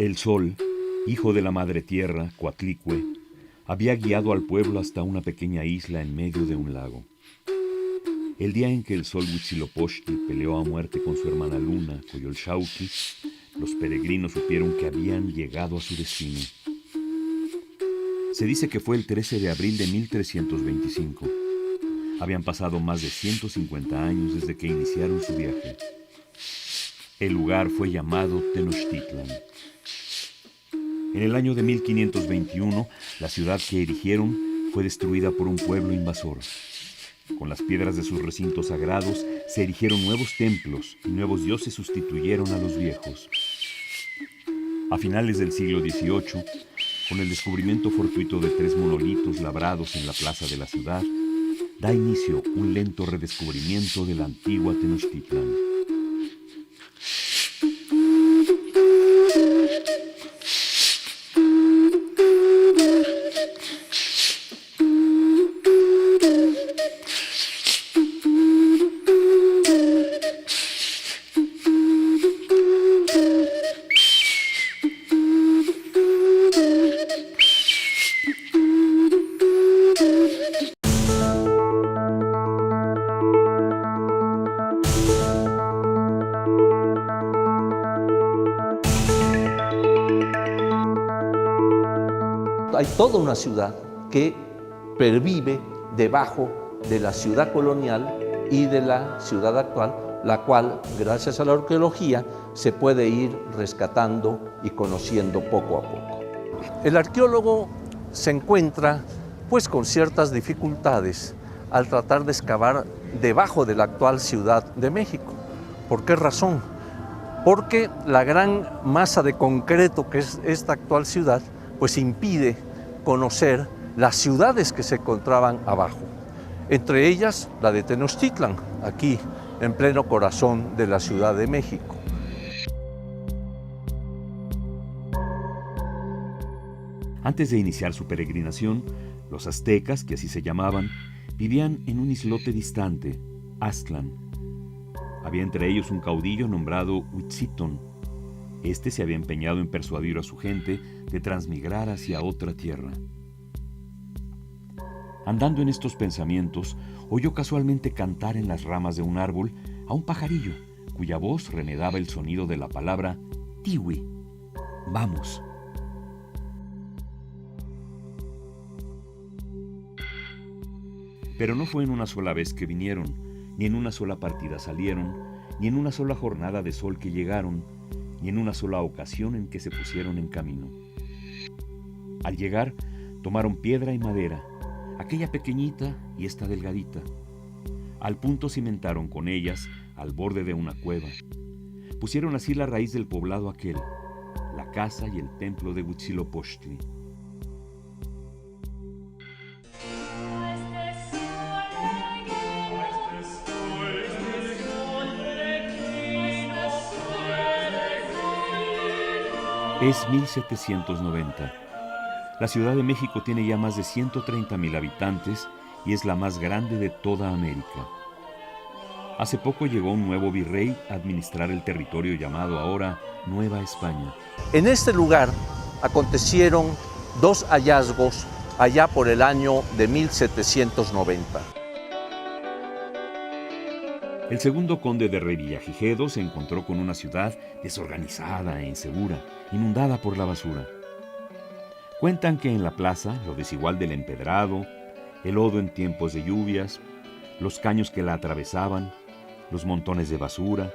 El sol, hijo de la madre tierra, Coatlicue, había guiado al pueblo hasta una pequeña isla en medio de un lago. El día en que el sol Huitzilopochtli peleó a muerte con su hermana luna, Coyolxauhqui, los peregrinos supieron que habían llegado a su destino. Se dice que fue el 13 de abril de 1325. Habían pasado más de 150 años desde que iniciaron su viaje. El lugar fue llamado Tenochtitlan. En el año de 1521, la ciudad que erigieron fue destruida por un pueblo invasor. Con las piedras de sus recintos sagrados se erigieron nuevos templos y nuevos dioses sustituyeron a los viejos. A finales del siglo XVIII, con el descubrimiento fortuito de 3 monolitos labrados en la plaza de la ciudad, da inicio un lento redescubrimiento de la antigua Tenochtitlan. Hay toda una ciudad que pervive debajo de la ciudad colonial y de la ciudad actual, la cual, gracias a la arqueología, se puede ir rescatando y conociendo poco a poco. El arqueólogo se encuentra pues con ciertas dificultades al tratar de excavar debajo de la actual Ciudad de México. ¿Por qué razón? Porque la gran masa de concreto que es esta actual ciudad pues impide conocer las ciudades que se encontraban abajo. Entre ellas la de Tenochtitlan, aquí en pleno corazón de la Ciudad de México. Antes de iniciar su peregrinación, los aztecas, que así se llamaban, vivían en un islote distante, Aztlán. Había entre ellos un caudillo nombrado Huitziton. Este se había empeñado en persuadir a su gente de transmigrar hacia otra tierra. Andando en estos pensamientos, oyó casualmente cantar en las ramas de un árbol a un pajarillo, cuya voz remedaba el sonido de la palabra Tiwi, vamos. Pero no fue en una sola vez que vinieron, ni en una sola partida salieron, ni en una sola jornada de sol que llegaron, ni en una sola ocasión en que se pusieron en camino. Al llegar, tomaron piedra y madera, aquella pequeñita y esta delgadita. Al punto cimentaron con ellas al borde de una cueva. Pusieron así la raíz del poblado aquel, la casa y el templo de Huitzilopochtli. Es 1790. La Ciudad de México tiene ya más de 130,000 habitantes y es la más grande de toda América. Hace poco llegó un nuevo virrey a administrar el territorio llamado ahora Nueva España. En este lugar acontecieron 2 hallazgos allá por el año de 1790. El segundo conde de Revillagigedo se encontró con una ciudad desorganizada e insegura, inundada por la basura. Cuentan que en la plaza lo desigual del empedrado, el lodo en tiempos de lluvias, los caños que la atravesaban, los montones de basura,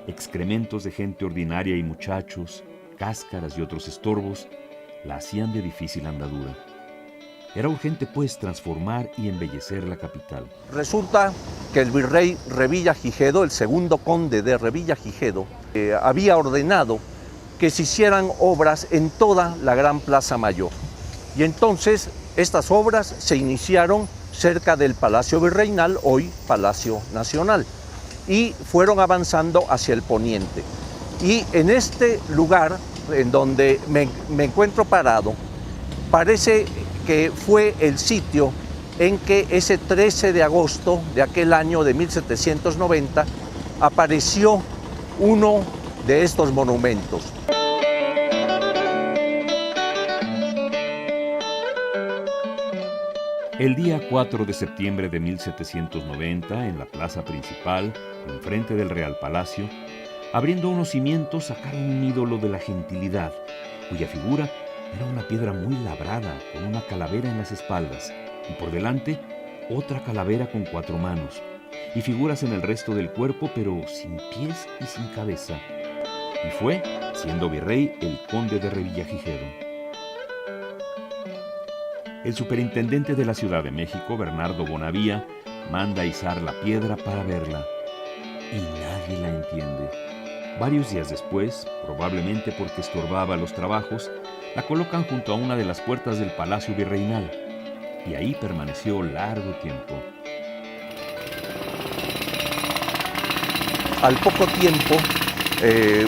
excrementos de gente ordinaria y muchachos, cáscaras y otros estorbos, la hacían de difícil andadura. Era urgente, pues, transformar y embellecer la capital. Resulta que el virrey Revillagigedo, el segundo conde de Revillagigedo, había ordenado que se hicieran obras en toda la gran Plaza Mayor. Y entonces estas obras se iniciaron cerca del Palacio Virreinal, hoy Palacio Nacional, y fueron avanzando hacia el poniente. Y en este lugar, en donde me encuentro parado, parece que fue el sitio en que ese 13 de agosto de aquel año de 1790 apareció uno de estos monumentos. El día 4 de septiembre de 1790, en la plaza principal, enfrente del Real Palacio, abriendo unos cimientos, sacaron un ídolo de la gentilidad, cuya figura era una piedra muy labrada, con una calavera en las espaldas, y por delante otra calavera con 4 manos, y figuras en el resto del cuerpo, pero sin pies y sin cabeza. Y fue, siendo virrey, el conde de Revillagigedo. El superintendente de la Ciudad de México, Bernardo Bonavía, manda izar la piedra para verla, y nadie la entiende. Varios días después, probablemente porque estorbaba los trabajos, la colocan junto a una de las puertas del Palacio Virreinal, y ahí permaneció largo tiempo. Al poco tiempo,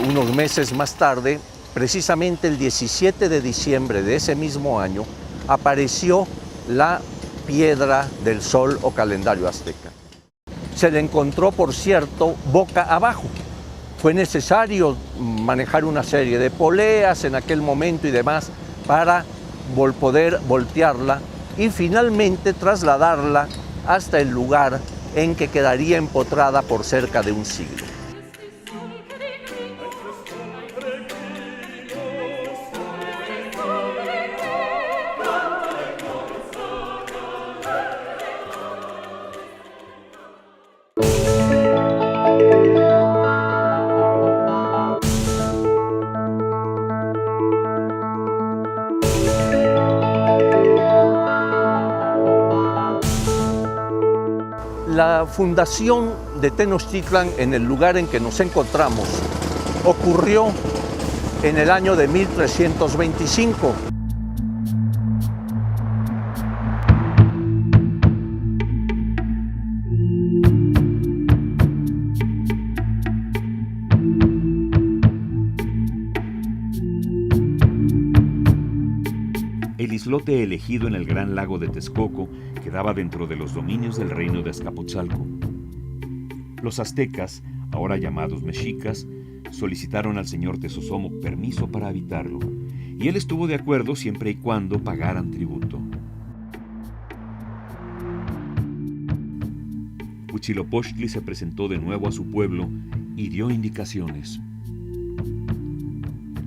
unos meses más tarde, precisamente el 17 de diciembre de ese mismo año, apareció la piedra del sol o calendario azteca. Se le encontró, por cierto, boca abajo. Fue necesario manejar una serie de poleas en aquel momento y demás para poder voltearla y finalmente trasladarla hasta el lugar en que quedaría empotrada por cerca de un siglo. La fundación de Tenochtitlan en el lugar en que nos encontramos ocurrió en el año de 1325. El islote elegido en el gran lago de Texcoco quedaba dentro de los dominios del reino de Azcapotzalco. Los aztecas, ahora llamados mexicas, solicitaron al señor Tezosomoc permiso para habitarlo, y él estuvo de acuerdo siempre y cuando pagaran tributo. Huitzilopochtli se presentó de nuevo a su pueblo y dio indicaciones.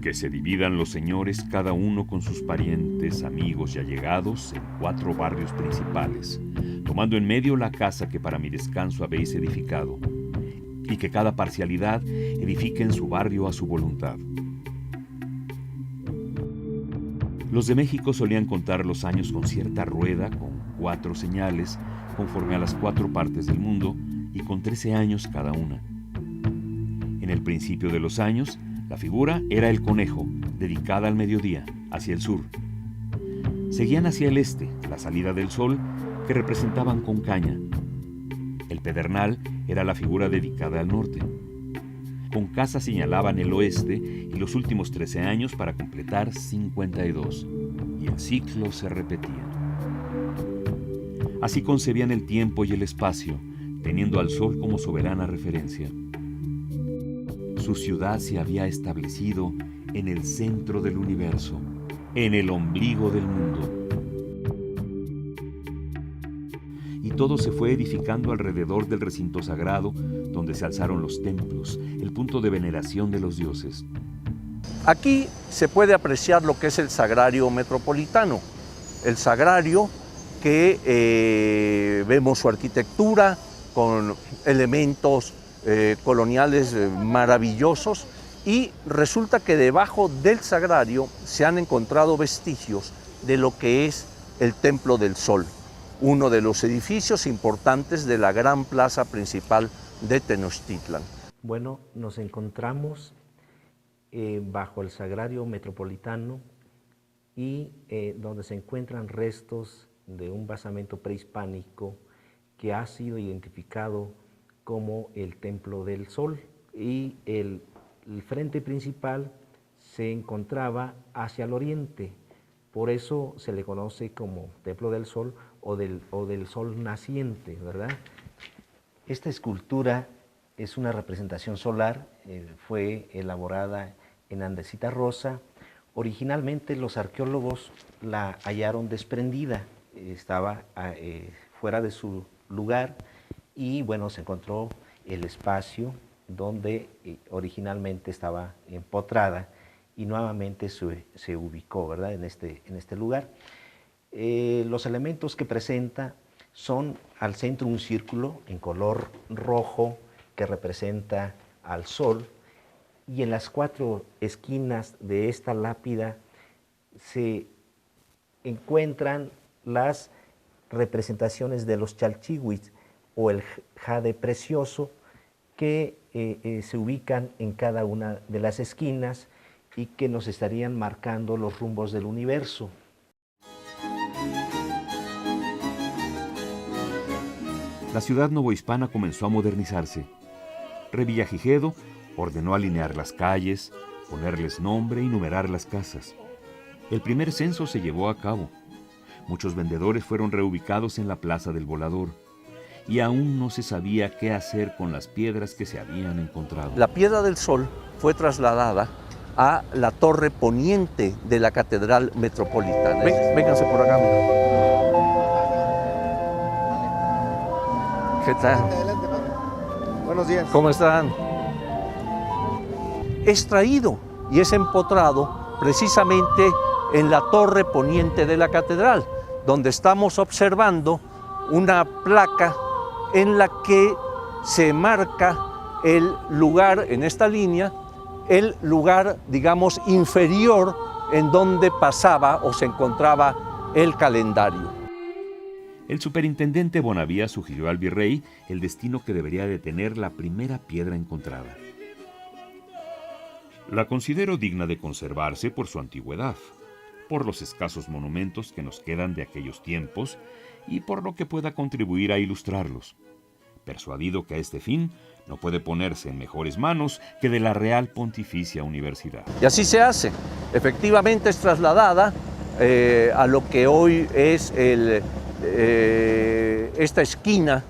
Que se dividan los señores cada uno con sus parientes, amigos y allegados en 4 barrios principales, tomando en medio la casa que para mi descanso habéis edificado, y que cada parcialidad edifique en su barrio a su voluntad. Los de México solían contar los años con cierta rueda, con 4 señales, conforme a las 4 partes del mundo, y con 13 años cada una. En el principio de los años, la figura era el conejo, dedicada al mediodía, hacia el sur. Seguían hacia el este, la salida del sol, que representaban con caña. El pedernal era la figura dedicada al norte. Con casa señalaban el oeste y los últimos 13 años para completar 52, y el ciclo se repetía. Así concebían el tiempo y el espacio, teniendo al sol como soberana referencia. Su ciudad se había establecido en el centro del universo, en el ombligo del mundo. Y todo se fue edificando alrededor del recinto sagrado, donde se alzaron los templos, el punto de veneración de los dioses. Aquí se puede apreciar lo que es el sagrario metropolitano. El sagrario que vemos su arquitectura con elementos coloniales maravillosos, y resulta que debajo del sagrario se han encontrado vestigios de lo que es el Templo del Sol, uno de los edificios importantes de la gran plaza principal de Tenochtitlan. Bueno, nos encontramos bajo el sagrario metropolitano y donde se encuentran restos de un basamento prehispánico que ha sido identificado como el Templo del Sol, y el frente principal se encontraba hacia el oriente, por eso se le conoce como Templo del Sol o del Sol naciente, ¿verdad? Esta escultura es una representación solar, fue elaborada en andesita rosa. Originalmente los arqueólogos la hallaron desprendida, estaba fuera de su lugar y bueno, se encontró el espacio donde originalmente estaba empotrada y nuevamente se ubicó, ¿verdad?, en este lugar. Los elementos que presenta son al centro un círculo en color rojo que representa al sol, y en las 4 esquinas de esta lápida se encuentran las representaciones de los chalchihuitl o el jade precioso que se ubican en cada una de las esquinas y que nos estarían marcando los rumbos del universo. La ciudad novohispana comenzó a modernizarse. Revillagigedo ordenó alinear las calles, ponerles nombre y numerar las casas. El primer censo se llevó a cabo. Muchos vendedores fueron reubicados en la Plaza del Volador y aún no se sabía qué hacer con las piedras que se habían encontrado. La Piedra del Sol fue trasladada a la torre poniente de la Catedral Metropolitana. Vénganse por acá. ¿Qué tal? Buenos días. ¿Cómo están? Es traído y es empotrado precisamente en la torre poniente de la catedral, donde estamos observando una placa en la que se marca el lugar, en esta línea, el lugar, digamos, inferior en donde pasaba o se encontraba el calendario. El superintendente Bonavía sugirió al virrey el destino que debería de tener la primera piedra encontrada. La considero digna de conservarse por su antigüedad, por los escasos monumentos que nos quedan de aquellos tiempos y por lo que pueda contribuir a ilustrarlos. Persuadido que a este fin no puede ponerse en mejores manos que de la Real Pontificia Universidad. Y así se hace. Efectivamente es trasladada a lo que hoy es esta esquina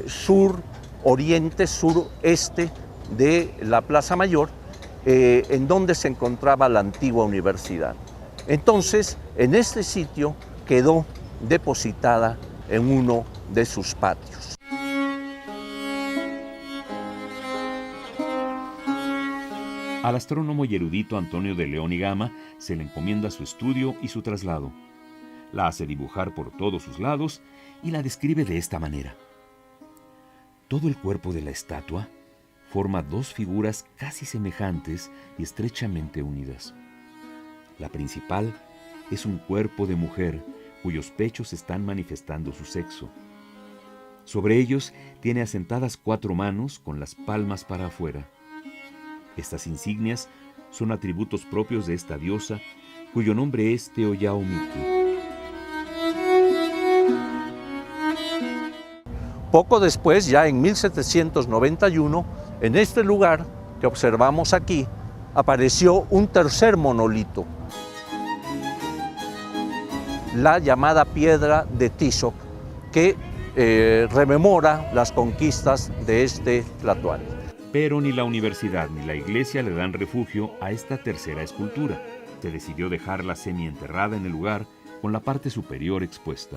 sur-oriente, sur-este de la Plaza Mayor, en donde se encontraba la antigua universidad. Entonces, en este sitio quedó depositada en uno de sus patios. Al astrónomo y erudito Antonio de León y Gama se le encomienda su estudio y su traslado. La hace dibujar por todos sus lados y la describe de esta manera. Todo el cuerpo de la estatua forma 2 figuras casi semejantes y estrechamente unidas. La principal es un cuerpo de mujer cuyos pechos están manifestando su sexo. Sobre ellos tiene asentadas 4 manos con las palmas para afuera. Estas insignias son atributos propios de esta diosa, cuyo nombre es Teoyaomiki. Poco después, ya en 1791, en este lugar que observamos aquí, apareció un tercer monolito, la llamada Piedra de Tizoc, que rememora las conquistas de este Tlatoani. Pero ni la universidad ni la iglesia le dan refugio a esta tercera escultura. Se decidió dejarla semienterrada en el lugar con la parte superior expuesta.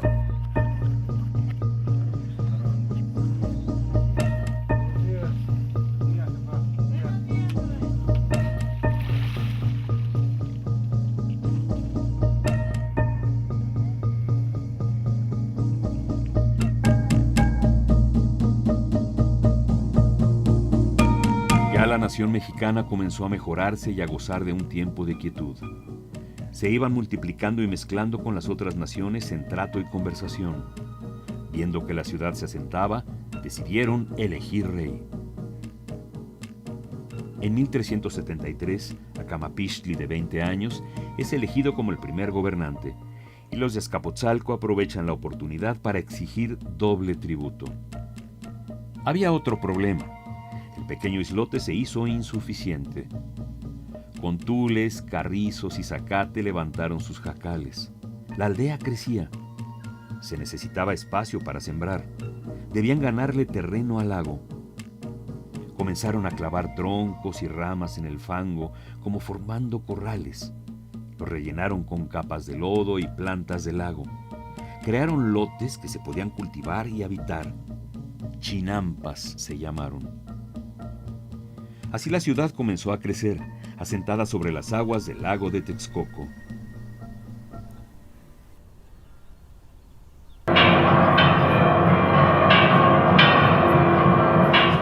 La nación mexicana comenzó a mejorarse y a gozar de un tiempo de quietud. Se iban multiplicando y mezclando con las otras naciones en trato y conversación. Viendo que la ciudad se asentaba, decidieron elegir rey. En 1373, Acamapixtli, de 20 años, es elegido como el primer gobernante, y los de Azcapotzalco aprovechan la oportunidad para exigir doble tributo. Había otro problema. El pequeño islote se hizo insuficiente. Con tules, carrizos y zacate levantaron sus jacales. La aldea crecía. Se necesitaba espacio para sembrar. Debían ganarle terreno al lago. Comenzaron a clavar troncos y ramas en el fango, como formando corrales. Los rellenaron con capas de lodo y plantas del lago. crearon lotes que se podían cultivar y habitar. Chinampas se llamaron. Así la ciudad comenzó a crecer, asentada sobre las aguas del lago de Texcoco.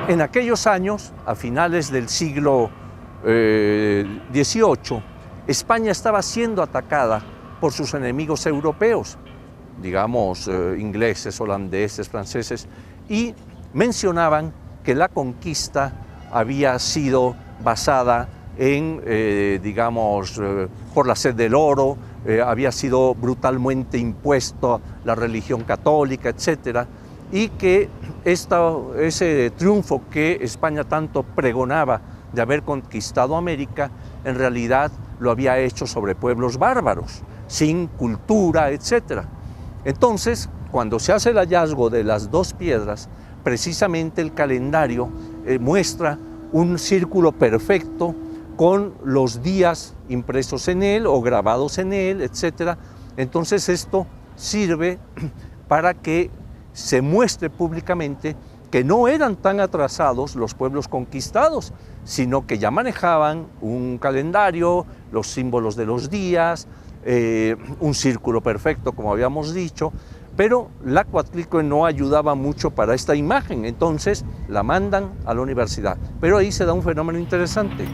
En aquellos años, a finales del siglo XVIII, España estaba siendo atacada por sus enemigos europeos, digamos ingleses, holandeses, franceses, y mencionaban que la conquista había sido basada en, por la sed del oro, había sido brutalmente impuesto la religión católica, etc., y que ese triunfo que España tanto pregonaba de haber conquistado América, en realidad lo había hecho sobre pueblos bárbaros, sin cultura, etc. Entonces, cuando se hace el hallazgo de las dos piedras, precisamente el calendario muestra un círculo perfecto con los días impresos en él o grabados en él, etc. Entonces esto sirve para que se muestre públicamente que no eran tan atrasados los pueblos conquistados, sino que ya manejaban un calendario, los símbolos de los días, un círculo perfecto, como habíamos dicho, pero la Coatlicue no ayudaba mucho para esta imagen, entonces la mandan a la universidad. Pero ahí se da un fenómeno interesante.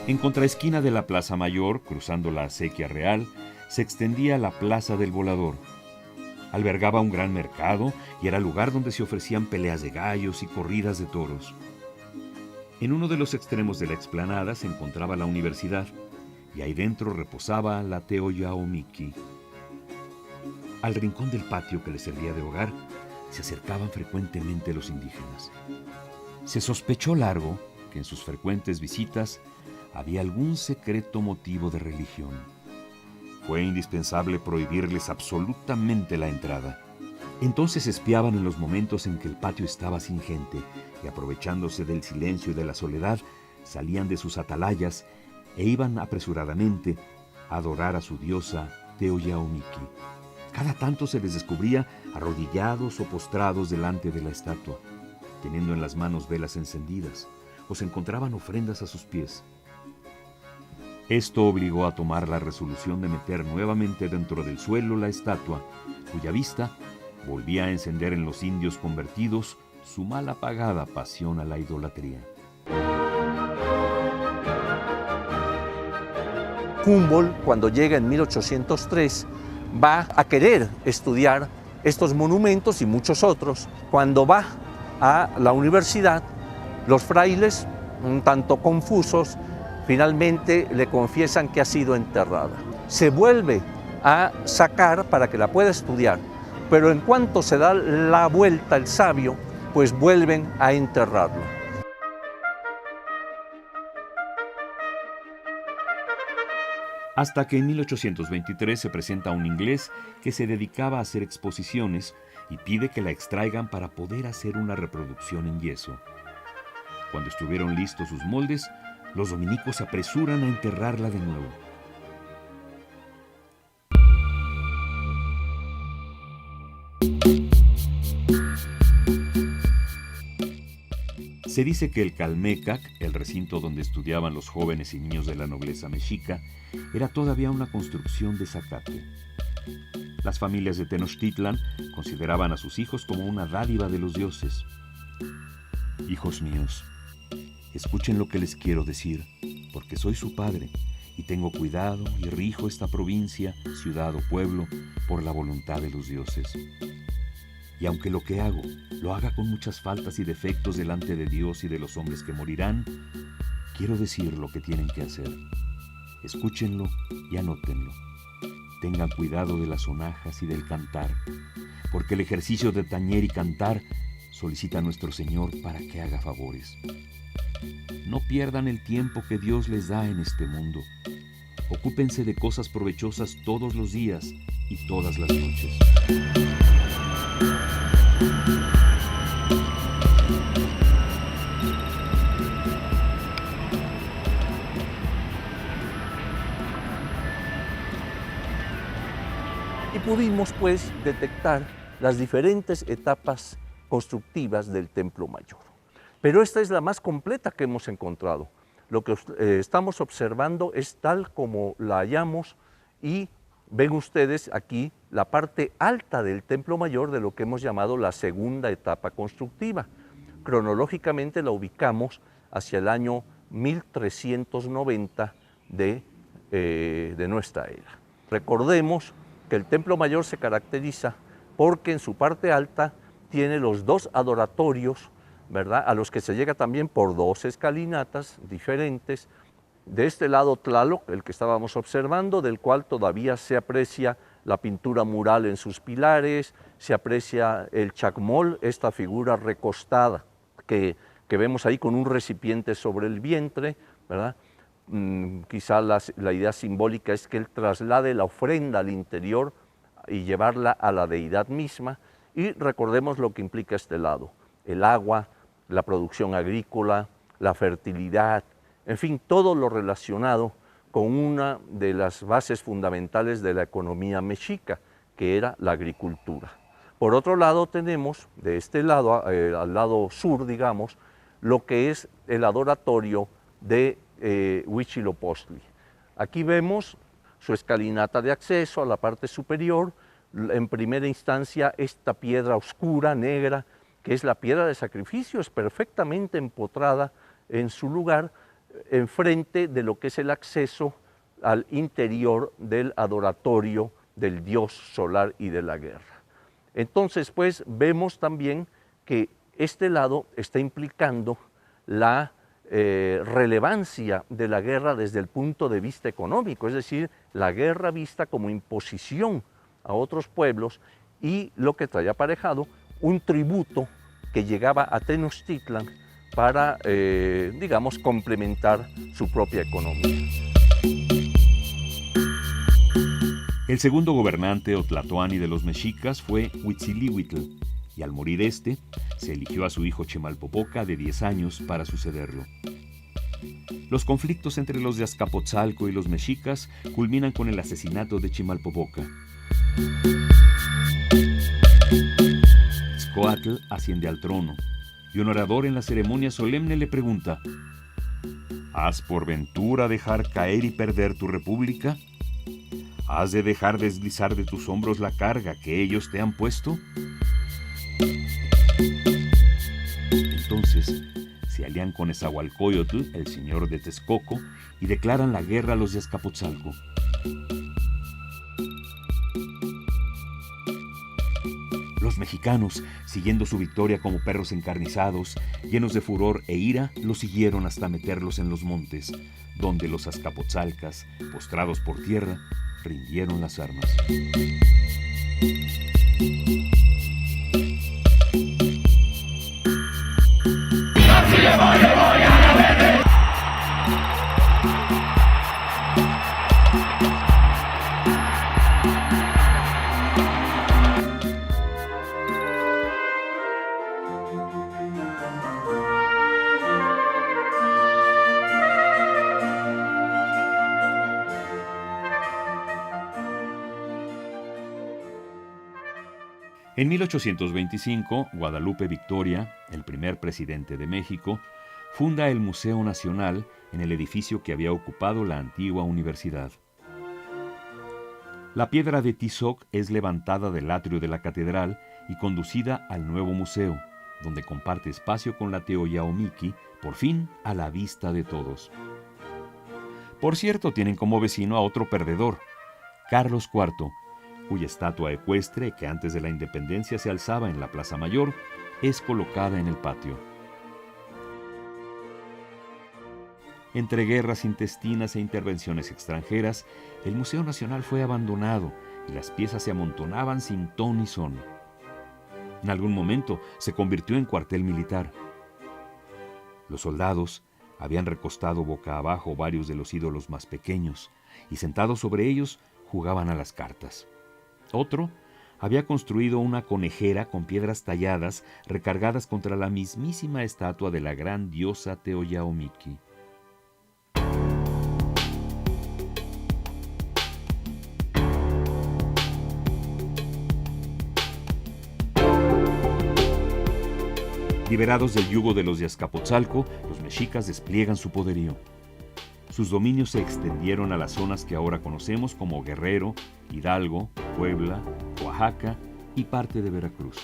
En contraesquina de la Plaza Mayor, cruzando la Acequia Real, se extendía la Plaza del Volador. Albergaba un gran mercado y era lugar donde se ofrecían peleas de gallos y corridas de toros. En uno de los extremos de la explanada se encontraba la universidad, y ahí dentro reposaba la Teoyaomiqui. Al rincón del patio que le servía de hogar, se acercaban frecuentemente los indígenas. Se sospechó largo que en sus frecuentes visitas había algún secreto motivo de religión. Fue indispensable prohibirles absolutamente la entrada. Entonces espiaban en los momentos en que el patio estaba sin gente y, aprovechándose del silencio y de la soledad, salían de sus atalayas e iban apresuradamente a adorar a su diosa Teoyaomiqui. Cada tanto se les descubría arrodillados o postrados delante de la estatua, teniendo en las manos velas encendidas, o se encontraban ofrendas a sus pies. Esto obligó a tomar la resolución de meter nuevamente dentro del suelo la estatua, cuya vista volvía a encender en los indios convertidos su mal apagada pasión a la idolatría. Humboldt, cuando llega en 1803, va a querer estudiar estos monumentos y muchos otros. Cuando va a la universidad, los frailes, un tanto confusos, finalmente le confiesan que ha sido enterrada. Se vuelve a sacar para que la pueda estudiar, pero en cuanto se da la vuelta el sabio, pues vuelven a enterrarlo. Hasta que en 1823 se presenta un inglés que se dedicaba a hacer exposiciones y pide que la extraigan para poder hacer una reproducción en yeso. Cuando estuvieron listos sus moldes, los dominicos se apresuran a enterrarla de nuevo. Se dice que el Calmecac, el recinto donde estudiaban los jóvenes y niños de la nobleza mexica, era todavía una construcción de zacate. Las familias de Tenochtitlan consideraban a sus hijos como una dádiva de los dioses. Hijos míos, escuchen lo que les quiero decir, porque soy su padre y tengo cuidado y rijo esta provincia, ciudad o pueblo por la voluntad de los dioses. Y aunque lo que hago lo haga con muchas faltas y defectos delante de Dios y de los hombres que morirán, quiero decir lo que tienen que hacer. Escúchenlo y anótenlo. Tengan cuidado de las sonajas y del cantar, porque el ejercicio de tañer y cantar solicita a nuestro Señor para que haga favores. No pierdan el tiempo que Dios les da en este mundo. Ocúpense de cosas provechosas todos los días y todas las noches. Y pudimos pues detectar las diferentes etapas constructivas del Templo Mayor. Pero esta es la más completa que hemos encontrado. Lo que estamos observando es tal como la hallamos y ven ustedes aquí la parte alta del Templo Mayor de lo que hemos llamado la segunda etapa constructiva. Cronológicamente la ubicamos hacia el año 1390 de nuestra era. Recordemos que el Templo Mayor se caracteriza porque en su parte alta tiene los dos adoratorios, ¿verdad?, a los que se llega también por dos escalinatas diferentes. De este lado Tlaloc, el que estábamos observando, del cual todavía se aprecia la pintura mural en sus pilares, se aprecia el chacmol, esta figura recostada que vemos ahí con un recipiente sobre el vientre, ¿verdad? Quizá la idea simbólica es que él traslade la ofrenda al interior y llevarla a la deidad misma. Y recordemos lo que implica este lado: el agua, la producción agrícola, la fertilidad, en fin, todo lo relacionado con una de las bases fundamentales de la economía mexica, que era la agricultura. Por otro lado tenemos, de este lado, al lado sur, digamos, lo que es el adoratorio de Huitzilopochtli. Aquí vemos su escalinata de acceso a la parte superior. En primera instancia, esta piedra oscura, negra, que es la piedra de sacrificio, es perfectamente empotrada en su lugar, enfrente de lo que es el acceso al interior del adoratorio del dios solar y de la guerra. Entonces, pues, vemos también que este lado está implicando la relevancia de la guerra desde el punto de vista económico, es decir, la guerra vista como imposición a otros pueblos y lo que traía aparejado un tributo que llegaba a Tenochtitlan para, digamos, complementar su propia economía. El segundo gobernante o tlatoani de los mexicas fue Huitzilihuitl, y al morir este, se eligió a su hijo Chimalpopoca de 10 años para sucederlo. Los conflictos entre los de Azcapotzalco y los mexicas culminan con el asesinato de Chimalpopoca. Xcoatl asciende al trono, y un orador en la ceremonia solemne le pregunta: ¿has por ventura dejar caer y perder tu república? ¿Has de dejar deslizar de tus hombros la carga que ellos te han puesto? Entonces se alían con Esahualcóyotl, el señor de Texcoco, y declaran la guerra a los de Azcapotzalco. Los mexicanos, siguiendo su victoria como perros encarnizados, llenos de furor e ira, los siguieron hasta meterlos en los montes, donde los azcapotzalcas, postrados por tierra, rindieron las armas. En 1825, Guadalupe Victoria, el primer presidente de México, funda el Museo Nacional en el edificio que había ocupado la antigua universidad. La piedra de Tizoc es levantada del atrio de la catedral y conducida al nuevo museo, donde comparte espacio con la Teoyaomiqui, por fin a la vista de todos. Por cierto, tienen como vecino a otro perdedor, Carlos IV, cuya estatua ecuestre, que antes de la independencia se alzaba en la Plaza Mayor, es colocada en el patio. Entre guerras intestinas e intervenciones extranjeras, el Museo Nacional fue abandonado y las piezas se amontonaban sin ton ni son. En algún momento se convirtió en cuartel militar. Los soldados habían recostado boca abajo varios de los ídolos más pequeños y sentados sobre ellos jugaban a las cartas. Otro había construido una conejera con piedras talladas recargadas contra la mismísima estatua de la gran diosa Teoyaomiki. Liberados del yugo de los de Azcapotzalco, los mexicas despliegan su poderío. Sus dominios se extendieron a las zonas que ahora conocemos como Guerrero, Hidalgo, Puebla, Oaxaca y parte de Veracruz.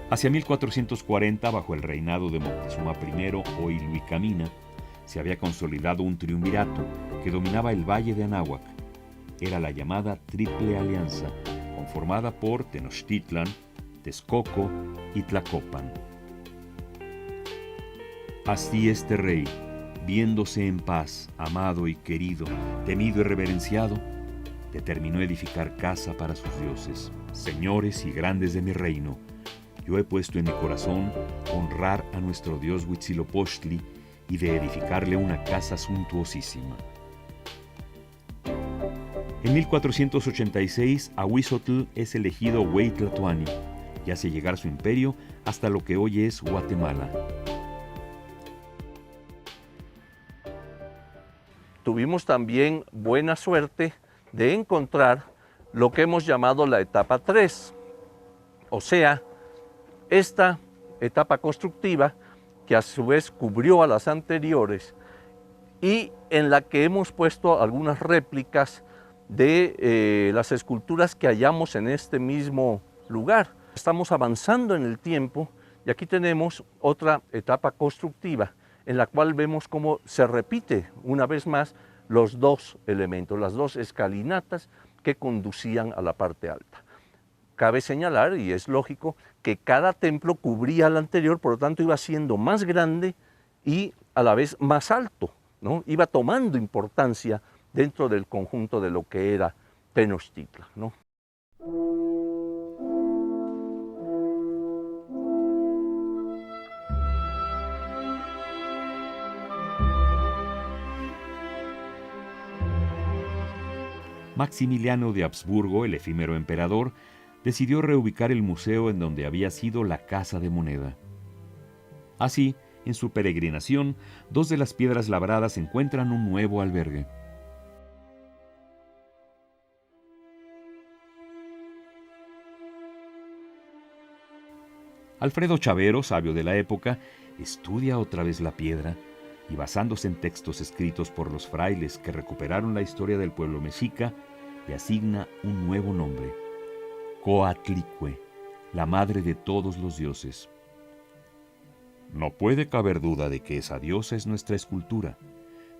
Hacia 1440, bajo el reinado de Moctezuma I o Iluicamina, se había consolidado un triunvirato que dominaba el valle de Anáhuac. Era la llamada Triple Alianza, conformada por Tenochtitlan, Texcoco y Tlacopan. Así este rey, viéndose en paz, amado y querido, temido y reverenciado, determinó edificar casa para sus dioses. Señores y grandes de mi reino, yo he puesto en mi corazón honrar a nuestro dios Huitzilopochtli y de edificarle una casa suntuosísima. En 1486, Ahuizotl es elegido Huey Tlatoani y hace llegar su imperio hasta lo que hoy es Guatemala. Tuvimos también buena suerte de encontrar lo que hemos llamado la etapa 3, o sea, esta etapa constructiva que a su vez cubrió a las anteriores y en la que hemos puesto algunas réplicas de las esculturas que hallamos en este mismo lugar. Estamos avanzando en el tiempo y aquí tenemos otra etapa constructiva en la cual vemos cómo se repite una vez más los dos elementos, las dos escalinatas que conducían a la parte alta. Cabe señalar, y es lógico, que cada templo cubría al anterior, por lo tanto iba siendo más grande y a la vez más alto, ¿no? Iba tomando importancia dentro del conjunto de lo que era Tenochtitlan, ¿no? Maximiliano de Habsburgo, el efímero emperador, decidió reubicar el museo en donde había sido la Casa de Moneda. Así, en su peregrinación, dos de las piedras labradas encuentran un nuevo albergue. Alfredo Chavero, sabio de la época, estudia otra vez la piedra y basándose en textos escritos por los frailes que recuperaron la historia del pueblo mexica, le asigna un nuevo nombre: Coatlicue, la madre de todos los dioses. No puede caber duda de que esa diosa es nuestra escultura,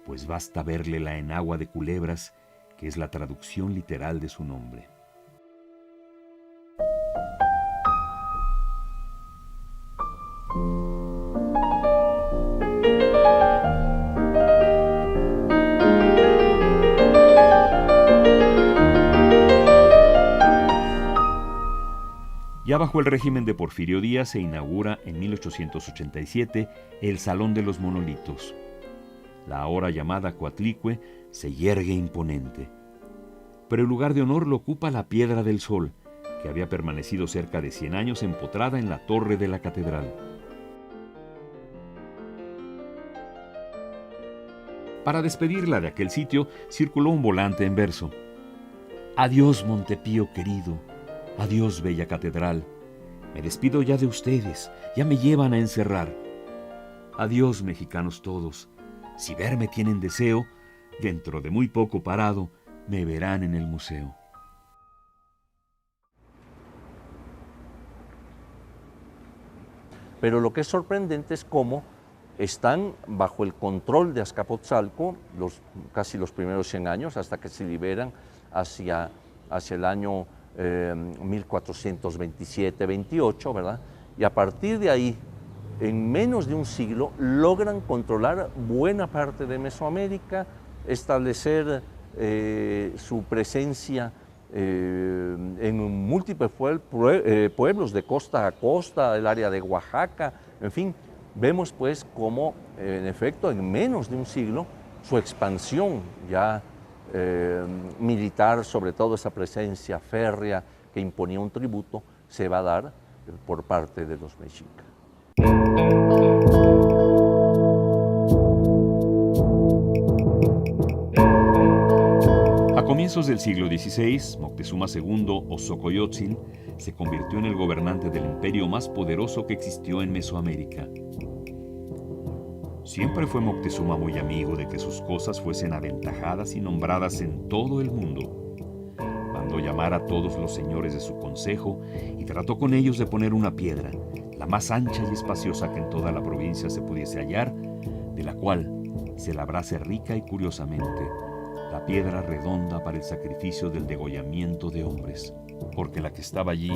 pues basta verle la enagua de culebras, que es la traducción literal de su nombre. Ya bajo el régimen de Porfirio Díaz se inaugura en 1887 el Salón de los Monolitos. La ahora llamada Coatlicue se yergue imponente. Pero el lugar de honor lo ocupa la Piedra del Sol, que había permanecido cerca de 100 años empotrada en la torre de la catedral. Para despedirla de aquel sitio, circuló un volante en verso: Adiós, Montepío querido. Adiós, bella catedral. Me despido ya de ustedes, ya me llevan a encerrar. Adiós, mexicanos todos. Si verme tienen deseo, dentro de muy poco parado, me verán en el museo. Pero lo que es sorprendente es cómo están bajo el control de Azcapotzalco casi los primeros 100 años, hasta que se liberan hacia el año 1427-28, ¿verdad? Y a partir de ahí, en menos de un siglo, logran controlar buena parte de Mesoamérica, establecer su presencia en múltiples pueblos de costa a costa, el área de Oaxaca, en fin, vemos pues cómo, en efecto, en menos de un siglo, su expansión ya militar, sobre todo esa presencia férrea que imponía un tributo, se va a dar por parte de los mexicas. A comienzos del siglo XVI, Moctezuma II o Xocoyotzin se convirtió en el gobernante del imperio más poderoso que existió en Mesoamérica. Siempre fue Moctezuma muy amigo de que sus cosas fuesen aventajadas y nombradas en todo el mundo. Mandó llamar a todos los señores de su consejo y trató con ellos de poner una piedra, la más ancha y espaciosa que en toda la provincia se pudiese hallar, de la cual se labrase rica y curiosamente la piedra redonda para el sacrificio del degollamiento de hombres, porque la que estaba allí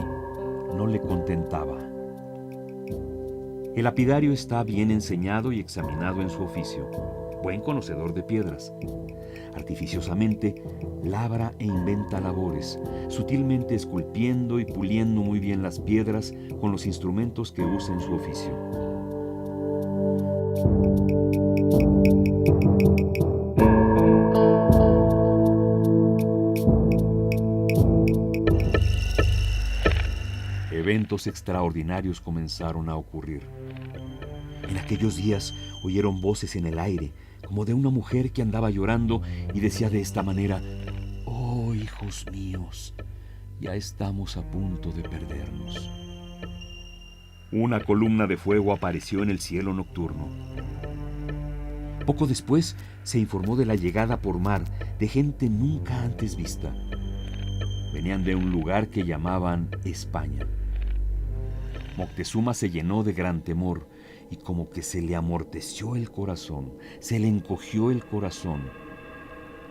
no le contentaba. El lapidario está bien enseñado y examinado en su oficio, buen conocedor de piedras. Artificiosamente labra e inventa labores, sutilmente esculpiendo y puliendo muy bien las piedras con los instrumentos que usa en su oficio. Eventos extraordinarios comenzaron a ocurrir. En aquellos días oyeron voces en el aire, como de una mujer que andaba llorando y decía de esta manera: «Oh, hijos míos, ya estamos a punto de perdernos». Una columna de fuego apareció en el cielo nocturno. Poco después se informó de la llegada por mar de gente nunca antes vista. Venían de un lugar que llamaban España. Moctezuma se llenó de gran temor y como que se le amorteció el corazón, se le encogió el corazón.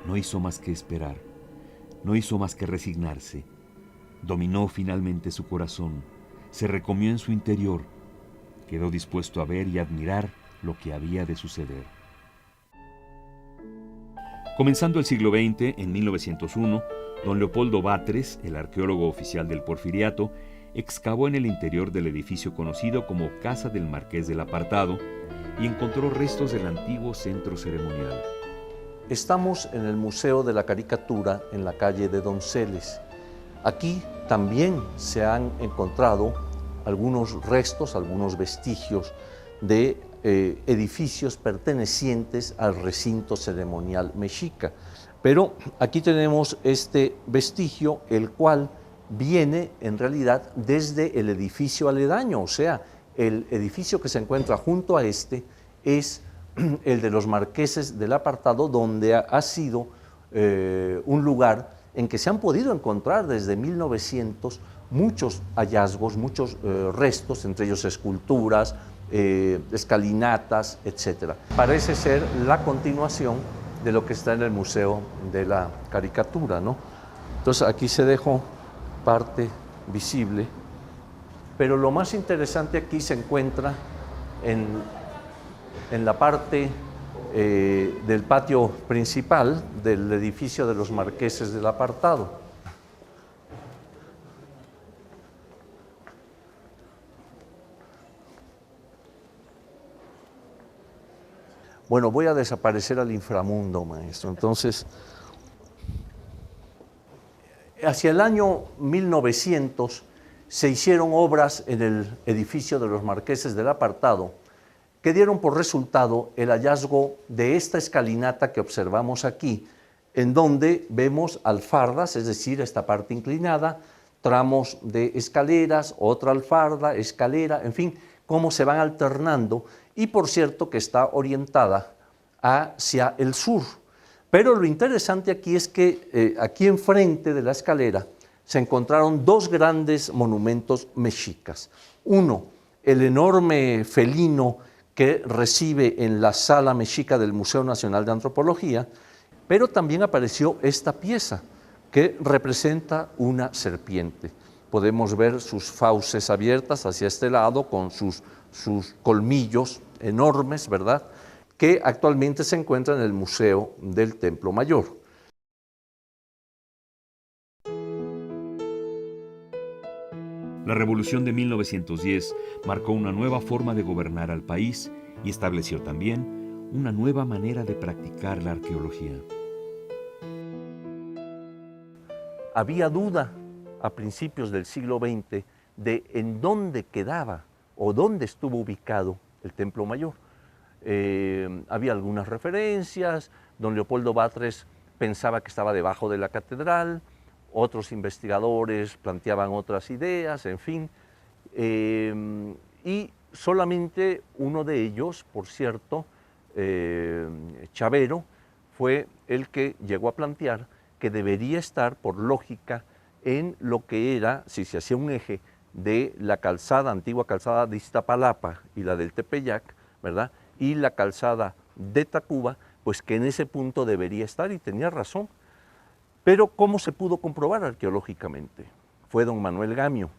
No hizo más que esperar, no hizo más que resignarse. Dominó finalmente su corazón, se recomió en su interior, quedó dispuesto a ver y admirar lo que había de suceder. Comenzando el siglo XX, en 1901, don Leopoldo Batres, el arqueólogo oficial del Porfiriato, excavó en el interior del edificio conocido como Casa del Marqués del Apartado y encontró restos del antiguo centro ceremonial. Estamos en el Museo de la Caricatura en la calle de Donceles. Aquí también se han encontrado algunos restos, algunos vestigios de edificios pertenecientes al recinto ceremonial mexica. Pero aquí tenemos este vestigio, el cual viene en realidad desde el edificio aledaño, o sea, el edificio que se encuentra junto a este es el de los Marqueses del Apartado, donde ha sido un lugar en que se han podido encontrar desde 1900 muchos hallazgos, muchos restos, entre ellos esculturas, escalinatas, etc. Parece ser la continuación de lo que está en el Museo de la Caricatura, ¿no? Entonces aquí se dejó parte visible, pero lo más interesante aquí se encuentra en la parte del patio principal del edificio de los Marqueses del Apartado. Bueno, voy a desaparecer al inframundo, maestro. Entonces, hacia el año 1900 se hicieron obras en el edificio de los Marqueses del Apartado que dieron por resultado el hallazgo de esta escalinata que observamos aquí, en donde vemos alfardas, es decir, esta parte inclinada, tramos de escaleras, otra alfarda, escalera, en fin, cómo se van alternando, y por cierto que está orientada hacia el sur. Pero lo interesante aquí es que aquí enfrente de la escalera se encontraron dos grandes monumentos mexicas. Uno, el enorme felino que recibe en la sala mexica del Museo Nacional de Antropología, pero también apareció esta pieza que representa una serpiente. Podemos ver sus fauces abiertas hacia este lado con sus colmillos enormes, ¿verdad?, que actualmente se encuentra en el Museo del Templo Mayor. La Revolución de 1910 marcó una nueva forma de gobernar al país y estableció también una nueva manera de practicar la arqueología. había duda a principios del siglo XX de en dónde quedaba o dónde estuvo ubicado el Templo Mayor. Había algunas referencias, don Leopoldo Batres pensaba que estaba debajo de la catedral, otros investigadores planteaban otras ideas, en fin. Y solamente uno de ellos, por cierto, Chavero, fue el que llegó a plantear que debería estar, por lógica, en lo que era, si se hacía un eje de la calzada, antigua calzada de Iztapalapa y la del Tepeyac, ¿verdad? Y la calzada de Tacuba, pues que en ese punto debería estar, y tenía razón. Pero ¿cómo se pudo comprobar arqueológicamente? Fue don Manuel Gamio,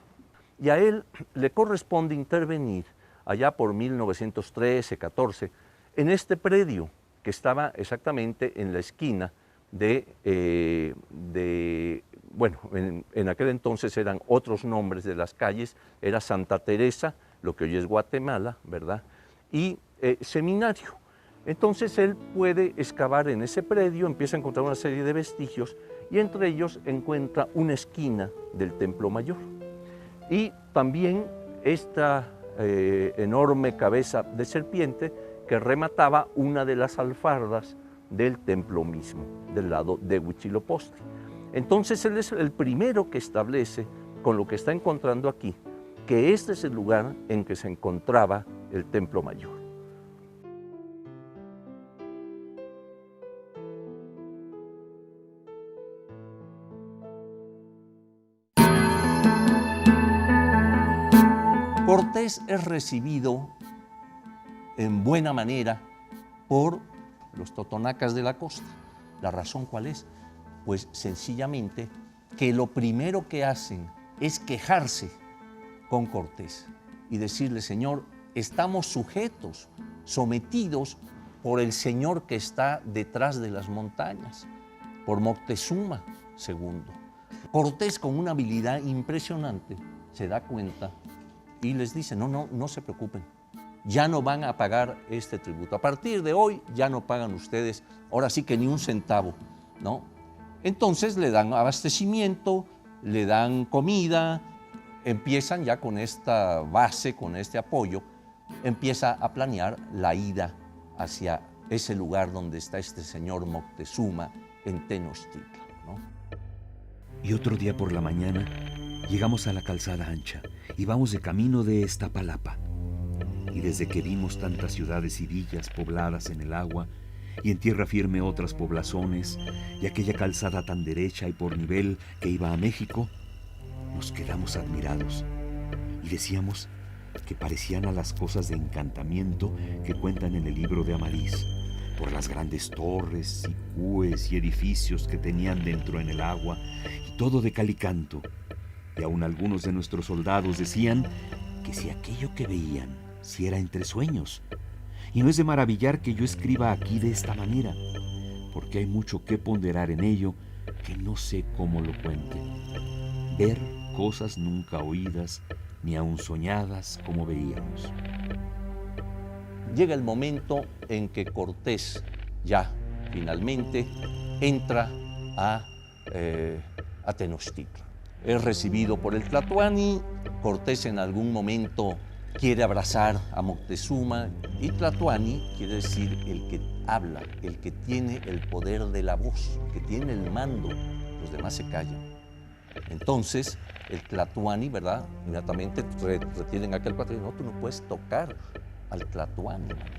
y a él le corresponde intervenir allá por 1913-14 en este predio que estaba exactamente en la esquina bueno, en aquel entonces eran otros nombres de las calles, era Santa Teresa, lo que hoy es Guatemala, ¿verdad? Y Seminario. Entonces él puede excavar en ese predio, empieza a encontrar una serie de vestigios, y entre ellos encuentra una esquina del Templo Mayor. Y también esta enorme cabeza de serpiente que remataba una de las alfardas del templo mismo, del lado de Huitzilopochtli. Entonces él es el primero que establece, con lo que está encontrando aquí, que este es el lugar en que se encontraba el Templo Mayor. Cortés es recibido en buena manera por los totonacas de la costa. ¿La razón cuál es? Pues sencillamente que lo primero que hacen es quejarse con Cortés y decirle: Señor, estamos sujetos, sometidos por el señor que está detrás de las montañas, por Moctezuma II. Cortés, con una habilidad impresionante, se da cuenta y les dice: no se preocupen, ya no van a pagar este tributo. A partir de hoy ya no pagan ustedes, ahora sí que ni un centavo, ¿no? Entonces le dan abastecimiento, le dan comida, empiezan ya con esta base, con este apoyo, empieza a planear la ida hacia ese lugar donde está este señor Moctezuma en Tenochtitlan, ¿no? Y otro día por la mañana llegamos a la calzada ancha y vamos de camino de Iztapalapa. Y desde que vimos tantas ciudades y villas pobladas en el agua, y en tierra firme otras poblazones, y aquella calzada tan derecha y por nivel que iba a México, nos quedamos admirados y decíamos que parecían a las cosas de encantamiento que cuentan en el libro de Amadís, por las grandes torres y cúes y edificios que tenían dentro en el agua, y todo de cal y canto. Y aún algunos de nuestros soldados decían que si aquello que veían si era entre sueños. Y no es de maravillar que yo escriba aquí de esta manera, porque hay mucho que ponderar en ello que no sé cómo lo cuente. Ver cosas nunca oídas ni aun soñadas como veíamos. Llega el momento en que Cortés ya finalmente entra a Tenochtitlan. Es recibido por el Tlatoani. Cortés en algún momento quiere abrazar a Moctezuma, y Tlatoani quiere decir el que habla, el que tiene el poder de la voz, que tiene el mando, los demás se callan. Entonces el Tlatoani, ¿verdad? Inmediatamente retienen aquel cuatro y no, tú no puedes tocar al Tlatoani, manito.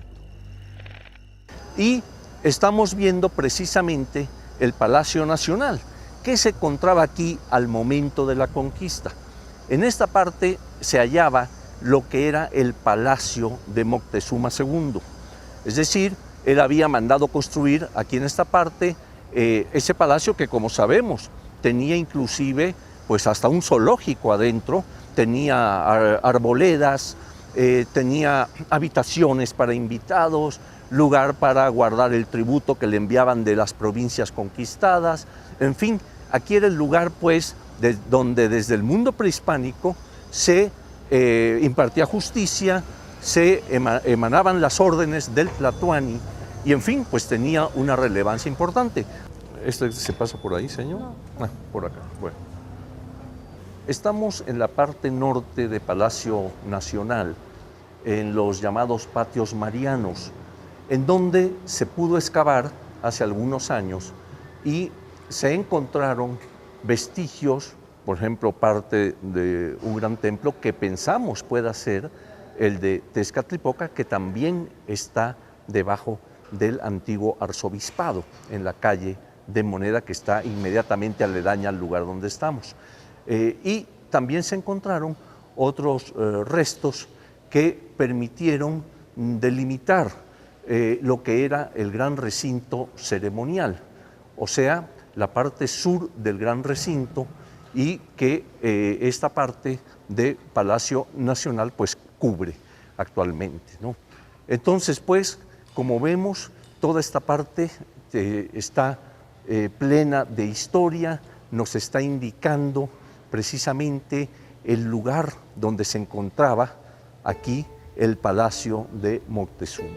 Y estamos viendo precisamente el Palacio Nacional, que se encontraba aquí al momento de la conquista. En esta parte se hallaba lo que era el palacio de Moctezuma II. Es decir, él había mandado construir aquí en esta parte ese palacio que, como sabemos, tenía inclusive pues hasta un zoológico adentro, tenía arboledas, tenía habitaciones para invitados, lugar para guardar el tributo que le enviaban de las provincias conquistadas. En fin, aquí era el lugar pues donde desde el mundo prehispánico se impartía justicia, se emanaban las órdenes del Tlatoani y en fin, pues tenía una relevancia importante. ¿Este se pasa por ahí, señor? Ah, por acá, bueno. Estamos en la parte norte de Palacio Nacional, en los llamados patios marianos, en donde se pudo excavar hace algunos años y se encontraron vestigios, por ejemplo, parte de un gran templo que pensamos pueda ser el de Tezcatlipoca, que también está debajo del antiguo arzobispado, en la calle de Moneda, que está inmediatamente aledaña al lugar donde estamos. Y también se encontraron otros restos que permitieron delimitar lo que era el gran recinto ceremonial, o sea, la parte sur del gran recinto, y que esta parte de Palacio Nacional pues cubre actualmente, ¿no? Entonces, pues, como vemos, toda esta parte está plena de historia, nos está indicando precisamente el lugar donde se encontraba aquí el Palacio de Moctezuma.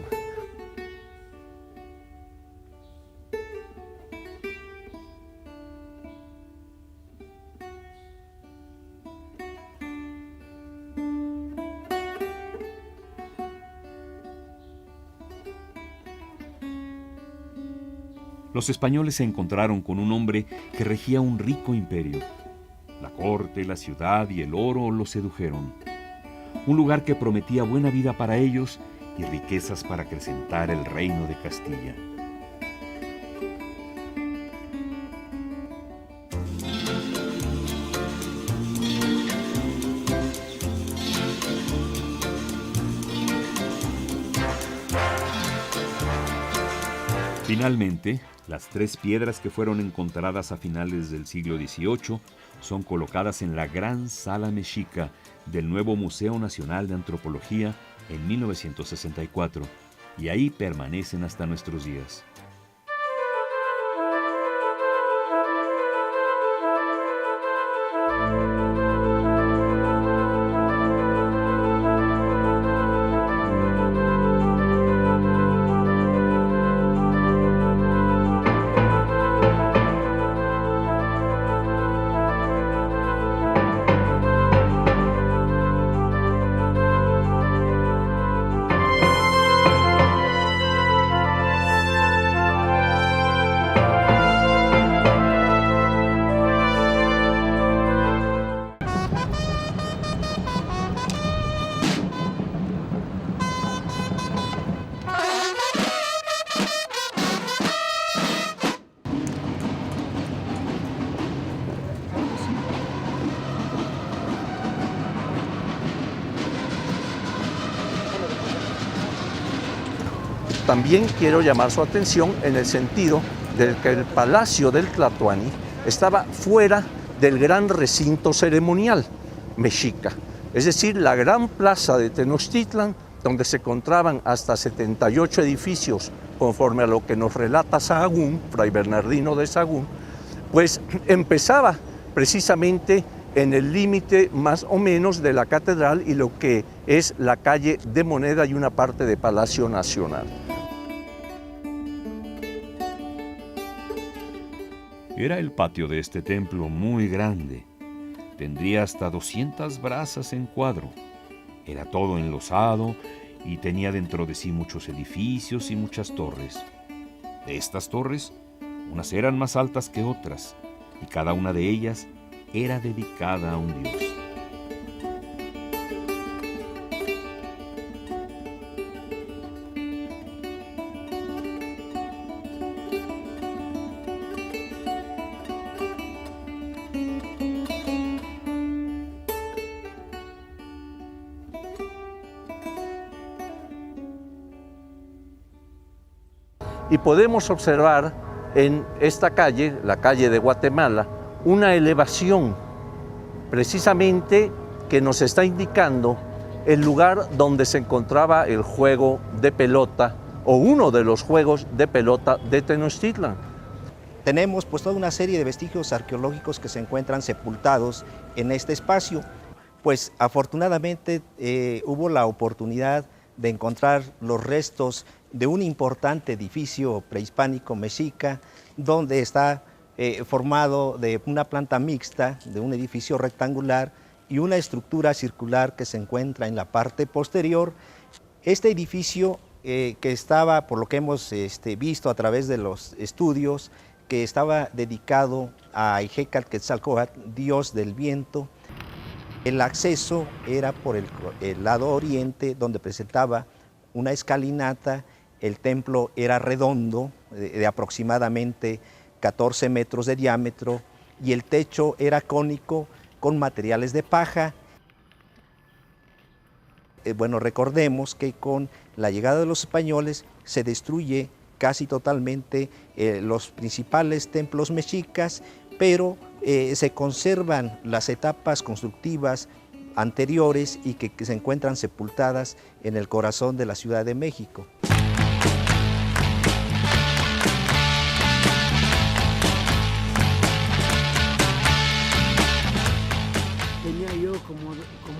Los españoles se encontraron con un hombre que regía un rico imperio. La corte, la ciudad y el oro los sedujeron. Un lugar que prometía buena vida para ellos y riquezas para acrecentar el reino de Castilla. Finalmente, las 3 piedras que fueron encontradas a finales del siglo XVIII son colocadas en la Gran Sala Mexica del nuevo Museo Nacional de Antropología en 1964, y ahí permanecen hasta nuestros días. También quiero llamar su atención en el sentido de que el Palacio del Tlatoani estaba fuera del gran recinto ceremonial mexica, es decir, la gran plaza de Tenochtitlan, donde se encontraban hasta 78 edificios, conforme a lo que nos relata Sahagún, Fray Bernardino de Sahagún, pues empezaba precisamente en el límite más o menos de la catedral y lo que es la calle de Moneda y una parte de Palacio Nacional. Era el patio de este templo muy grande. Tendría hasta 200 brasas en cuadro. Era todo enlosado y tenía dentro de sí muchos edificios y muchas torres. De estas torres, unas eran más altas que otras, y cada una de ellas era dedicada a un dios. Y podemos observar en esta calle, la calle de Guatemala, una elevación precisamente que nos está indicando el lugar donde se encontraba el juego de pelota o uno de los juegos de pelota de Tenochtitlan. Tenemos pues toda una serie de vestigios arqueológicos que se encuentran sepultados en este espacio. Pues afortunadamente hubo la oportunidad de encontrar los restos de un importante edificio prehispánico mexica, donde está formado de una planta mixta, de un edificio rectangular y una estructura circular que se encuentra en la parte posterior. Este edificio que estaba, por lo que hemos visto a través de los estudios, que estaba dedicado a Ixécatl-Quetzalcóatl, dios del viento. El acceso era por el lado oriente, donde presentaba una escalinata. El templo era redondo, de aproximadamente 14 metros de diámetro, y el techo era cónico con materiales de paja. Bueno, recordemos que con la llegada de los españoles se destruye casi totalmente los principales templos mexicas, pero se conservan las etapas constructivas anteriores y que se encuentran sepultadas en el corazón de la Ciudad de México. Tenía yo como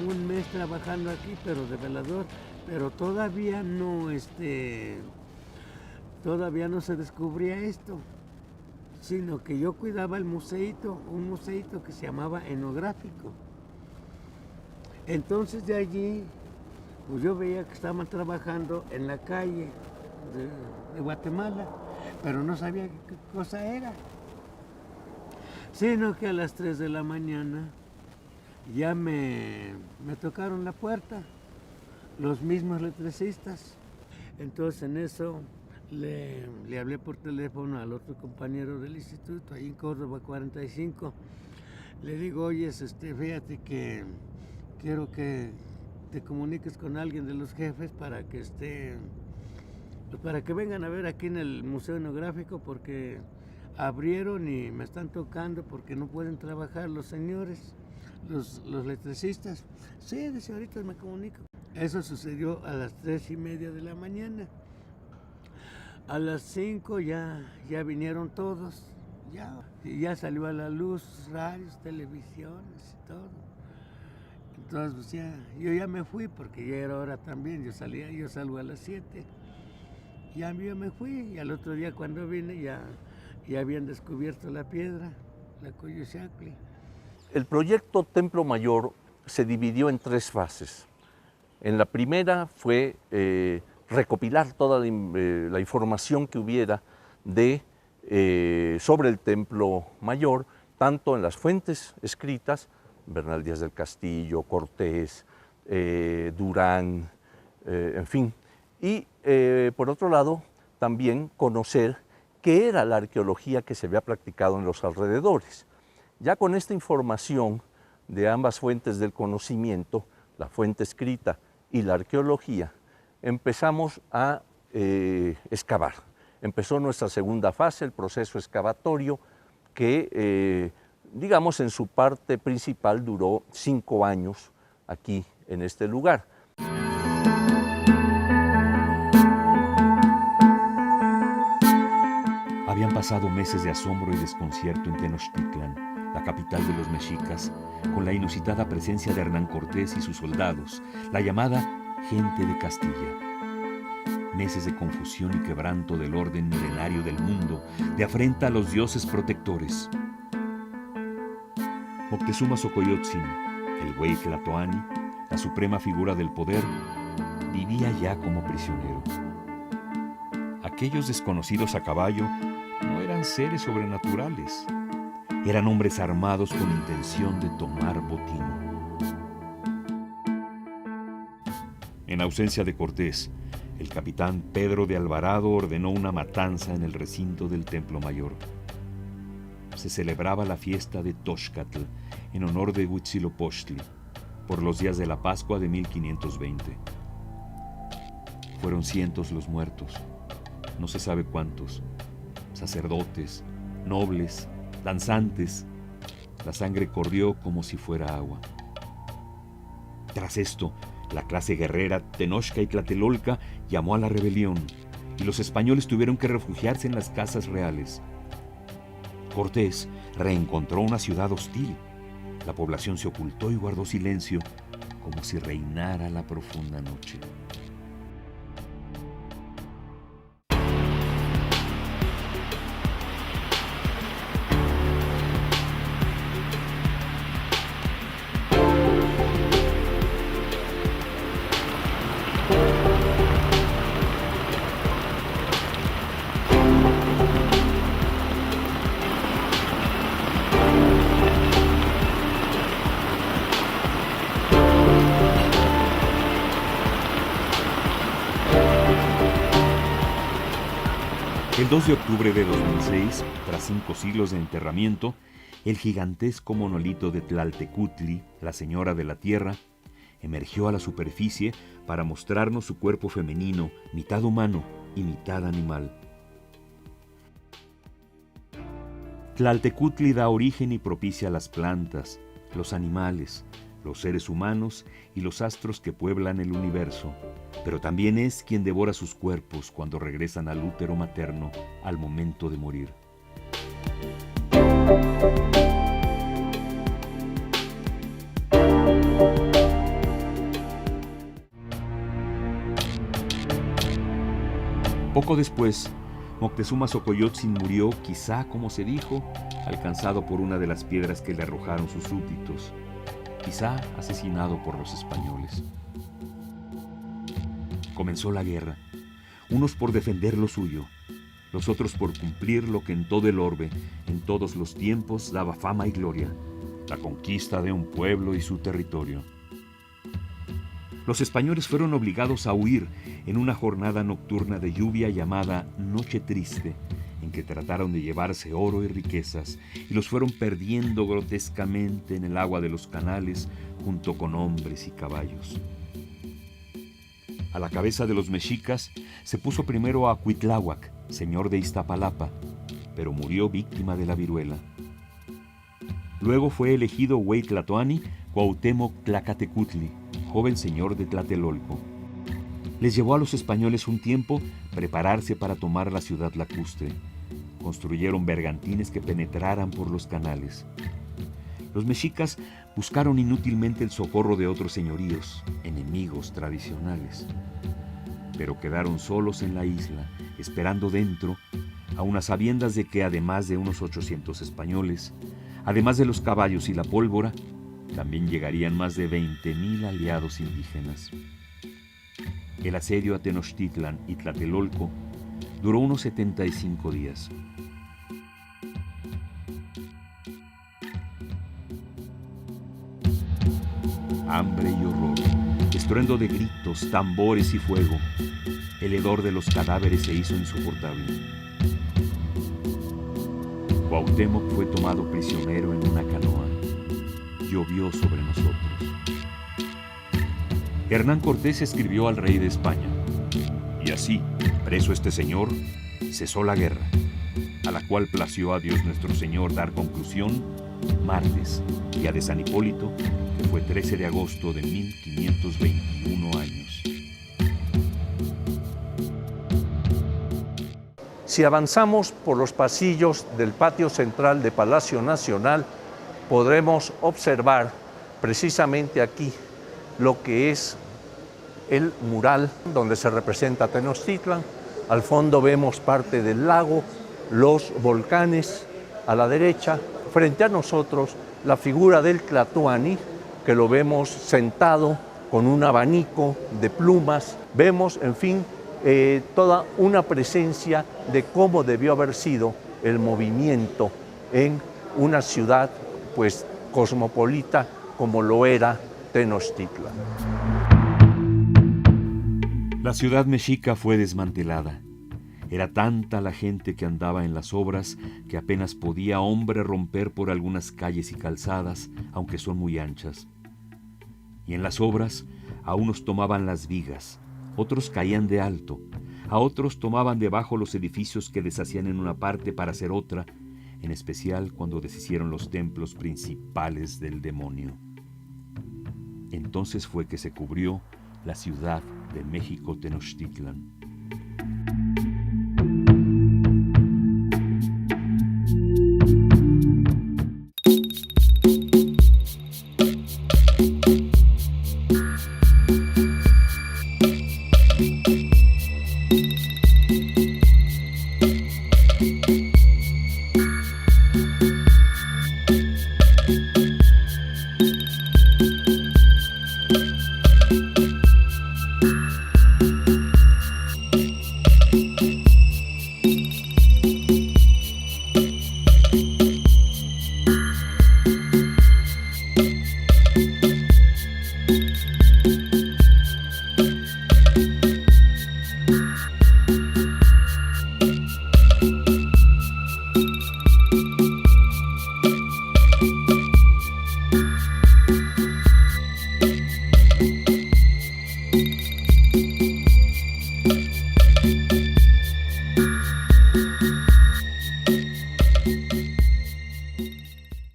un mes trabajando aquí, pero de velador, pero todavía no se descubría esto, sino que yo cuidaba el museíto, un museíto que se llamaba Etnográfico. Entonces de allí, pues yo veía que estaban trabajando en la calle de Guatemala, pero no sabía qué cosa era. Sino que a las 3 de la mañana ya me tocaron la puerta, los mismos electricistas. Entonces en eso le hablé por teléfono al otro compañero del instituto, ahí en Córdoba 45. Le digo, oye, fíjate que quiero que te comuniques con alguien de los jefes para que vengan a ver aquí en el Museo Etnográfico, porque abrieron y me están tocando porque no pueden trabajar los señores, los electricistas. Sí, dice, ahorita me comunico. Eso sucedió a las 3:30 de la mañana. A las 5 ya vinieron todos, ya salió a la luz radios, televisiones y todo. Entonces pues yo ya me fui porque ya era hora también, yo salgo a las 7. Ya yo me fui y al otro día cuando vine ya habían descubierto la piedra, la Coyuxautli. El proyecto Templo Mayor se dividió en 3 fases. En la primera fue recopilar toda la información que hubiera sobre el Templo Mayor, tanto en las fuentes escritas, Bernal Díaz del Castillo, Cortés, Durán, en fin. Y por otro lado, también conocer qué era la arqueología que se había practicado en los alrededores. Ya con esta información de ambas fuentes del conocimiento, la fuente escrita y la arqueología, empezamos a excavar. Empezó nuestra segunda fase, el proceso excavatorio, que digamos en su parte principal duró 5 años aquí en este lugar. Habían pasado meses de asombro y desconcierto en Tenochtitlan, la capital de los mexicas, con la inusitada presencia de Hernán Cortés y sus soldados, la llamada gente de Castilla. Meses de confusión y quebranto del orden milenario del mundo, de afrenta a los dioses protectores. Moctezuma Xocoyotzin, el Güey Tlatoani, la suprema figura del poder, vivía ya como prisionero. Aquellos desconocidos a caballo no eran seres sobrenaturales, eran hombres armados con intención de tomar botín. En ausencia de Cortés, el capitán Pedro de Alvarado ordenó una matanza en el recinto del Templo Mayor. Se celebraba la fiesta de Toxcatl en honor de Huitzilopochtli, por los días de la Pascua de 1520. Fueron cientos los muertos, no se sabe cuántos, sacerdotes, nobles, danzantes. La sangre corrió como si fuera agua. Tras esto, la clase guerrera Tenochca y Tlatelolca llamó a la rebelión y los españoles tuvieron que refugiarse en las casas reales. Cortés reencontró una ciudad hostil. La población se ocultó y guardó silencio, como si reinara la profunda noche. El 2 de octubre de 2006, tras 5 siglos de enterramiento, el gigantesco monolito de Tlaltecutli, la Señora de la Tierra, emergió a la superficie para mostrarnos su cuerpo femenino, mitad humano y mitad animal. Tlaltecutli da origen y propicia las plantas, los animales, los seres humanos y los astros que pueblan el universo, pero también es quien devora sus cuerpos cuando regresan al útero materno al momento de morir. Poco después, Moctezuma Xocoyotzin murió, quizá como se dijo, alcanzado por una de las piedras que le arrojaron sus súbditos, quizá asesinado por los españoles. Comenzó la guerra, unos por defender lo suyo, los otros por cumplir lo que en todo el orbe, en todos los tiempos, daba fama y gloria, la conquista de un pueblo y su territorio. Los españoles fueron obligados a huir en una jornada nocturna de lluvia llamada Noche Triste, en que trataron de llevarse oro y riquezas, y los fueron perdiendo grotescamente en el agua de los canales junto con hombres y caballos. A la cabeza de los mexicas se puso primero a Cuitláhuac, señor de Iztapalapa, pero murió víctima de la viruela. Luego fue elegido Huey Tlatoani Cuauhtémoc Tlacatecutli, joven señor de Tlatelolco. Les llevó a los españoles un tiempo prepararse para tomar la ciudad lacustre. Construyeron bergantines que penetraran por los canales. Los mexicas buscaron inútilmente el socorro de otros señoríos, enemigos tradicionales. Pero quedaron solos en la isla, esperando dentro, a unas sabiendas de que además de unos 800 españoles, además de los caballos y la pólvora, también llegarían más de 20,000 aliados indígenas. El asedio a Tenochtitlan y Tlatelolco duró unos 75 días. Hambre y horror, estruendo de gritos, tambores y fuego. El hedor de los cadáveres se hizo insoportable. Cuauhtémoc fue tomado prisionero en una canoa. Llovió sobre nosotros. Hernán Cortés escribió al rey de España: y así, preso este señor, cesó la guerra, a la cual plació a Dios nuestro Señor dar conclusión martes, día de San Hipólito, que fue 13 de agosto de 1521 años. Si avanzamos por los pasillos del patio central de Palacio Nacional, podremos observar precisamente aquí lo que es el mural donde se representa Tenochtitlan. Al fondo vemos parte del lago, los volcanes a la derecha. Frente a nosotros la figura del Tlatoani, que lo vemos sentado con un abanico de plumas. Vemos, en fin, toda una presencia de cómo debió haber sido el movimiento en una ciudad pues cosmopolita como lo era Tenochtitlan. La ciudad mexica fue desmantelada. Era tanta la gente que andaba en las obras que apenas podía hombre romper por algunas calles y calzadas, aunque son muy anchas. Y en las obras a unos tomaban las vigas, otros caían de alto, a otros tomaban debajo los edificios que deshacían en una parte para hacer otra, en especial cuando deshicieron los templos principales del demonio. Entonces fue que se cubrió la ciudad de México Tenochtitlan.